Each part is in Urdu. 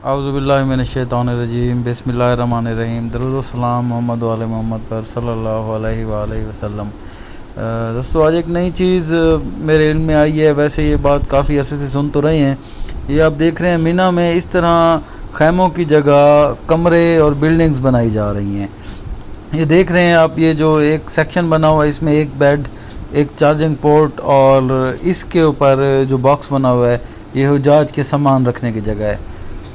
اعوذ باللہ من الشیطان الرجیم، بسم اللہ الرحمن الرحیم، درود و سلام محمد و علی محمد پر صلی اللہ علیہ وآلہ وسلم۔ دوستو، آج ایک نئی چیز میرے علم میں آئی ہے۔ ویسے یہ بات کافی عرصے سے سن تو رہے ہیں۔ یہ آپ دیکھ رہے ہیں مینا میں اس طرح خیموں کی جگہ کمرے اور بلڈنگز بنائی جا رہی ہیں۔ یہ دیکھ رہے ہیں آپ، یہ جو ایک سیکشن بنا ہوا ہے، اس میں ایک بیڈ، ایک چارجنگ پورٹ اور اس کے اوپر جو باکس بنا ہوا ہے، یہ حجاج کے سامان رکھنے کی جگہ ہے۔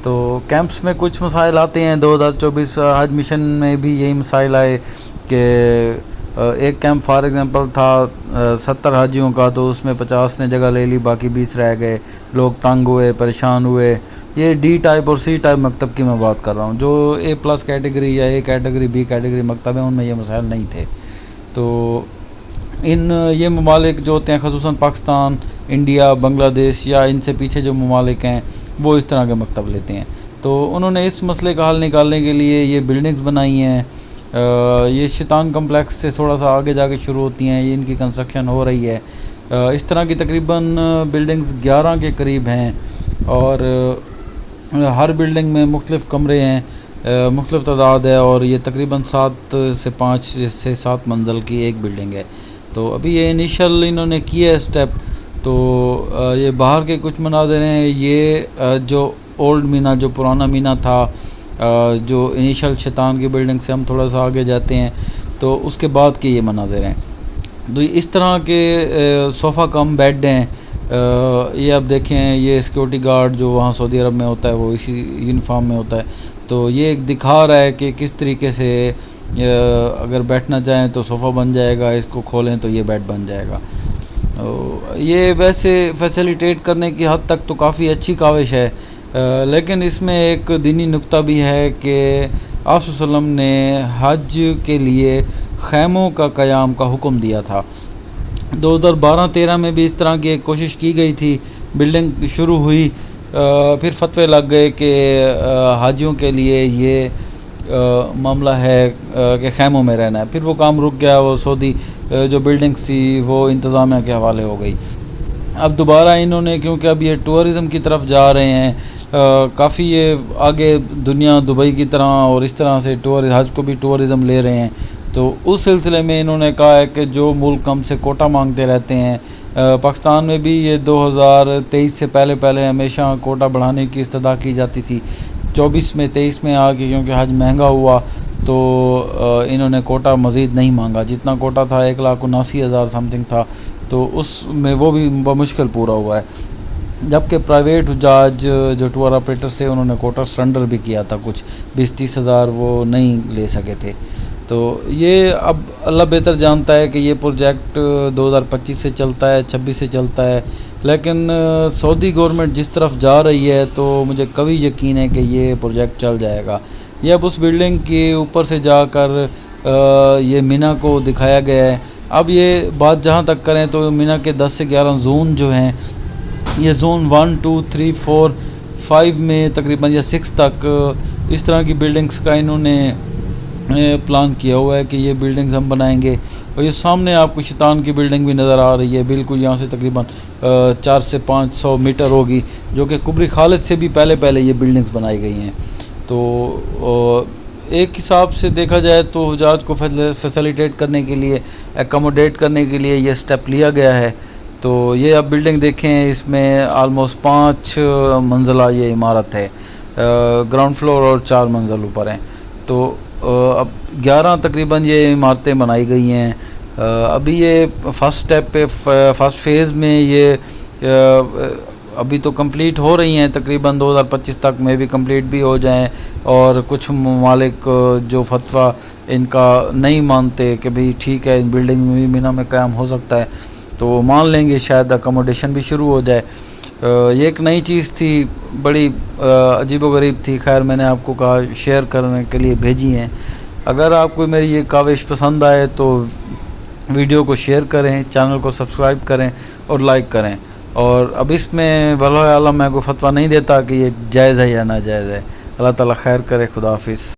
تو کیمپس میں کچھ مسائل آتے ہیں۔ 2024 حج مشن میں بھی یہی مسائل آئے کہ ایک کیمپ فار ایگزامپل تھا 70 حاجیوں کا، تو اس میں 50 نے جگہ لے لی، باقی 20 رہ گئے، لوگ تنگ ہوئے، پریشان ہوئے۔ یہ ڈی ٹائپ اور سی ٹائپ مکتب کی میں بات کر رہا ہوں۔ جو A+ کیٹیگری یا A کیٹیگری B کیٹیگری مکتب ہیں، ان میں یہ مسائل نہیں تھے۔ تو یہ ممالک جو ہوتے ہیں، خصوصاً پاکستان، انڈیا، بنگلہ دیش یا ان سے پیچھے جو ممالک ہیں، وہ اس طرح کے مکتب لیتے ہیں۔ تو انہوں نے اس مسئلے کا حل نکالنے کے لیے یہ بلڈنگز بنائی ہیں۔ یہ شیطان کمپلیکس سے تھوڑا سا آگے جا کے شروع ہوتی ہیں، یہ ان کی کنسٹرکشن ہو رہی ہے۔ اس طرح کی تقریباً بلڈنگز 11 کے قریب ہیں، اور ہر بلڈنگ میں مختلف کمرے ہیں، مختلف تعداد ہے، اور یہ تقریباً 5 سے 7 منزل کی ایک بلڈنگ ہے۔ تو ابھی یہ انیشل انہوں نے کیا ہے سٹیپ۔ تو یہ باہر کے کچھ مناظر ہیں۔ یہ جو اولڈ مینا، جو پرانا مینا تھا، جو انیشل شیطان کی بلڈنگ سے ہم تھوڑا سا آگے جاتے ہیں، تو اس کے بعد کے یہ مناظر ہیں۔ تو اس طرح کے صوفہ کم بیڈ ہیں۔ یہ آپ دیکھیں، یہ سیکورٹی گارڈ جو وہاں سعودی عرب میں ہوتا ہے، وہ اسی یونیفارم میں ہوتا ہے۔ تو یہ ایک دکھا رہا ہے کہ کس طریقے سے اگر بیٹھنا چاہیں تو صوفہ بن جائے گا، اس کو کھولیں تو یہ بیڈ بن جائے گا۔ یہ ویسے فیسیلیٹیٹ کرنے کی حد تک تو کافی اچھی کاوش ہے، لیکن اس میں ایک دینی نکتہ بھی ہے کہ آپ صلی اللہ علیہ وسلم نے حج کے لیے خیموں کا قیام کا حکم دیا تھا۔ 2012-13 میں بھی اس طرح کی ایک کوشش کی گئی تھی، بلڈنگ شروع ہوئی، پھر فتوے لگ گئے کہ حاجیوں کے لیے یہ معاملہ ہے کہ خیموں میں رہنا ہے۔ پھر وہ کام رک گیا، وہ سعودی جو بلڈنگز تھی وہ انتظامیہ کے حوالے ہو گئی۔ اب دوبارہ انہوں نے، کیونکہ اب یہ ٹورزم کی طرف جا رہے ہیں، کافی یہ آگے دنیا دبئی کی طرح اور اس طرح سے حج کو بھی ٹورزم لے رہے ہیں، تو اس سلسلے میں انہوں نے کہا ہے کہ جو ملک ہم سے کوٹا مانگتے رہتے ہیں، پاکستان میں بھی یہ 2023 سے پہلے ہمیشہ کوٹا بڑھانے کی استدعا کی جاتی تھی۔ 24 میں 23 میں آ کے کیونکہ حج مہنگا ہوا تو انہوں نے کوٹا مزید نہیں مانگا۔ جتنا کوٹا تھا 1,79,000 سم تھنگ تھا، تو اس میں وہ بھی بمشکل پورا ہوا ہے۔ جبکہ پرائیویٹ حجاج جو ٹور آپریٹرز تھے، انہوں نے کوٹا سرنڈر بھی کیا تھا، کچھ 20-30 ہزار وہ نہیں لے سکے تھے۔ تو یہ اب اللہ بہتر جانتا ہے کہ یہ پروجیکٹ 2025 سے چلتا ہے، 26 سے چلتا ہے، لیکن سعودی گورنمنٹ جس طرف جا رہی ہے تو مجھے قوی یقین ہے کہ یہ پروجیکٹ چل جائے گا۔ یہ اب اس بلڈنگ کے اوپر سے جا کر یہ مینا کو دکھایا گیا ہے۔ اب یہ بات جہاں تک کریں تو مینا کے 10 سے 11 زون جو ہیں، یہ زون 1 2 3 4 5 میں تقریباً یا 6 تک اس طرح کی بلڈنگز کا انہوں نے پلان کیا ہوا ہے کہ یہ بلڈنگز ہم بنائیں گے۔ اور یہ سامنے آپ کو شیطان کی بلڈنگ بھی نظر آ رہی ہے، بالکل یہاں سے تقریباً 400 سے 500 میٹر ہوگی، جو کہ کبری خالد سے بھی پہلے یہ بلڈنگز بنائی گئی ہیں۔ تو ایک حساب سے دیکھا جائے تو حجاج کو فیسیلیٹیٹ کرنے کے لیے، ایکوموڈیٹ کرنے کے لیے یہ سٹیپ لیا گیا ہے۔ تو یہ اب بلڈنگ دیکھیں، اس میں آلموسٹ 5 منزلہ یہ عمارت ہے، گراؤنڈ فلور اور 4 منزل اوپر ہیں۔ تو اب 11 تقریباً یہ عمارتیں بنائی گئی ہیں۔ ابھی یہ فرسٹ سٹیپ پہ، فرسٹ فیز میں یہ ابھی تو کمپلیٹ ہو رہی ہیں، تقریباً 2025 تک میں بھی کمپلیٹ بھی ہو جائیں، اور کچھ ممالک جو فتویٰ ان کا نہیں مانتے کہ بھئی ٹھیک ہے، ان بلڈنگ میں بھی مینا میں قیام ہو سکتا ہے، تو وہ مان لیں گے، شاید اکوموڈیشن بھی شروع ہو جائے۔ یہ ایک نئی چیز تھی، بڑی عجیب و غریب تھی، خیر میں نے آپ کو کہا شیئر کرنے کے لیے بھیجی ہیں۔ اگر آپ کو میری یہ کاوش پسند آئے تو ویڈیو کو شیئر کریں، چینل کو سبسکرائب کریں اور لائک کریں۔ اور اب اس میں واللہ اعلم میں کوئی فتویٰ نہیں دیتا کہ یہ جائز ہے یا ناجائز ہے۔ اللہ تعالیٰ خیر کرے۔ خدا حافظ۔